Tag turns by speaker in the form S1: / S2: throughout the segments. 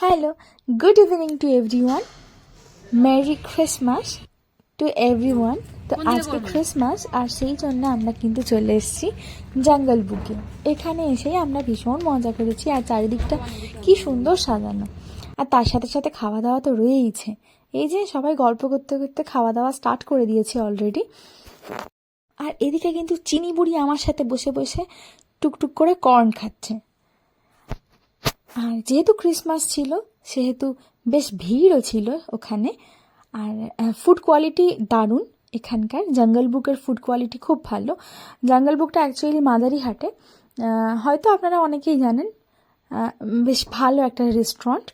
S1: Hello, good evening to everyone. Merry Christmas to everyone. তো আজকে Christmas, আর সেই জন্য আমরা কিন্তু চলে এসেছি জঙ্গল বুকে। এখানে এসেই আমরা ভীষণ মজা করেছি, আর চারিদিকটা কি সুন্দর সাজানো। আর তার সাথে সাথে খাওয়া দাওয়া তো রয়েইছে। এই যে সবাই গল্প করতে করতে খাওয়া দাওয়া স্টার্ট করে দিয়েছে অলরেডি। আর এদিকে কিন্তু চিনি বুড়ি আমার সাথে বসে বসে টুকটুক করে কর্ন খাচ্ছে। আর যেহেতু ক্রিসমাস ছিল সেহেতু বেশ ভিড়ও ছিল ওখানে। আর ফুড কোয়ালিটি দারুণ এখানকার। জঙ্গল বুকের ফুড কোয়ালিটি খুব ভালো। জঙ্গল বুকটা অ্যাকচুয়ালি মাদারিহাটে, হয়তো আপনারা অনেকেই জানেন। বেশ ভালো একটা রেস্টুরেন্ট।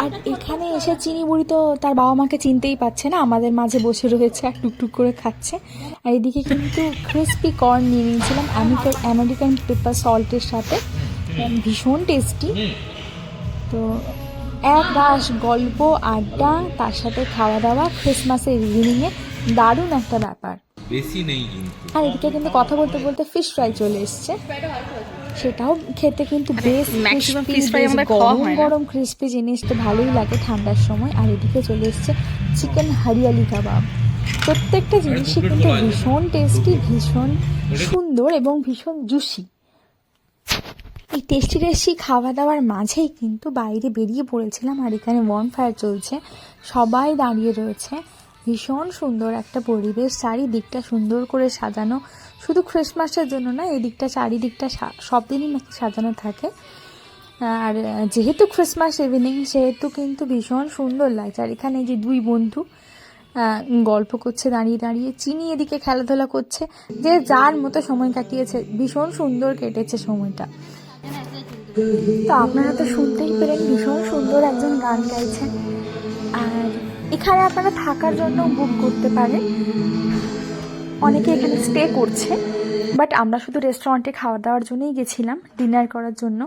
S1: আর এখানে এসে চিনি বুড়ি তো তার বাবা মাকে চিনতেই পারছে না, আমাদের মাঝে বসে রয়েছে আর টুকটুক করে খাচ্ছে। আর এদিকে কিন্তু ক্রিসপি কর্ন নিয়ে নিয়েছিলাম আমেরিকান পেপার সল্টের সাথে, ভীষণ টেস্টি। তো এক রাশ গল্প, আড্ডা, তার সাথে খাওয়া দাওয়া, ক্রিসমাসের ইভিনিংয়ে দারুণ একটা ব্যাপার।
S2: বেশি নেই কিন্তু।
S1: আর এদিকে কিন্তু কথা বলতে বলতে ফিশ ফ্রাই চলে এসছে। সেটাও খেতে কিন্তু বেশ গরম গরম ক্রিসপি জিনিস তো ভালোই লাগে ঠান্ডার সময়। আর এদিকে চলে এসছে চিকেন হরিয়ালি কাবাব। প্রত্যেকটা জিনিসই কিন্তু ভীষণ টেস্টি, ভীষণ সুন্দর এবং ভীষণ জুসি। এই টেস্টি টেস্টি খাওয়া দাওয়ার মাঝেই কিন্তু বাইরে বেরিয়ে পড়েছিলাম। আর এখানে বনফায়ার চলছে, সবাই দাঁড়িয়ে রয়েছে। ভীষণ সুন্দর একটা পরিবেশ, চারিদিকটা সুন্দর করে সাজানো। শুধু ক্রিসমাসের জন্য না, এই দিকটা চারিদিকটা সব দিনই নাকি সাজানো থাকে। আর যেহেতু ক্রিসমাস ইভিনিং সেহেতু কিন্তু ভীষণ সুন্দর লাগছে। আর এখানে যে দুই বন্ধু গল্প করছে দাঁড়িয়ে দাঁড়িয়ে, চিনি এদিকে খেলাধুলা করছে, যে যার মতো সময় কাটিয়েছে। ভীষণ সুন্দর কেটেছে সময়টা। তো আপনারা তো শুনতেই পেলেন, ভীষণ সুন্দর একজন গান গাইছেন। আর এখানে আপনারা থাকার জন্য বুক করতে পারেন, অনেকে এখানে স্টে করছে। বাট আমরা শুধু রেস্টুরেন্টে খাওয়া দাওয়ার জন্যই গেছিলাম, ডিনার করার জন্য।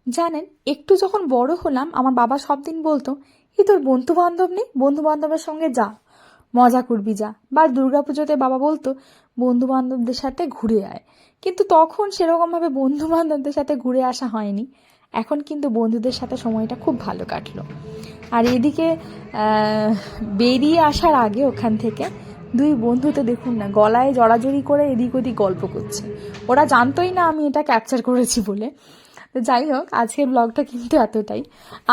S1: জানেন, একটু যখন বড় হলাম আমার বাবা সব দিন বলতো, তোর বন্ধু বান্ধব নেই, বন্ধু বান্ধবের সঙ্গে যা, মজা করবি যা। বা দুর্গাপুজোতে বাবা বলতো বন্ধু বান্ধবদের সাথে ঘুরে আয়। কিন্তু তখন সেরকমভাবে বন্ধু বান্ধবদের সাথে ঘুরে আসা হয়নি। এখন কিন্তু বন্ধুদের সাথে সময়টা খুব ভালো কাটলো। আর এদিকে বেরিয়ে আসার আগে ওখান থেকে দুই বন্ধু তো দেখুন না, গলায় জড়াজড়ি করে এদিক ওদিক গল্প করছে। ওরা জানতোই না আমি এটা ক্যাপচার করেছি বলে। তো যাই হোক, আজকের ব্লগটা কিন্তু এতটাই।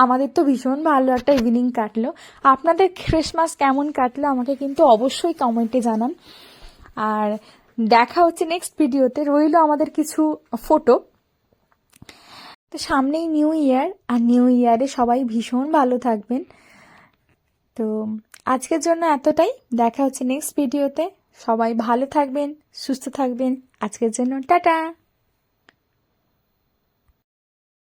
S1: আমাদের তো ভীষণ ভালো একটা ইভিনিং কাটলো। আপনাদের ক্রিসমাস কেমন কাটলো আমাকে কিন্তু অবশ্যই কমেন্টে জানান। আর দেখা হচ্ছে নেক্সট ভিডিওতে। রইল আমাদের কিছু ফটো। তো সামনেই নিউ ইয়ার, আর নিউ ইয়ারে সবাই ভীষণ ভালো থাকবেন। তো আজকের জন্য এতটাই। দেখা হচ্ছে নেক্সট ভিডিওতে। সবাই ভালো থাকবেন, সুস্থ থাকবেন। আজকের জন্য টাটা।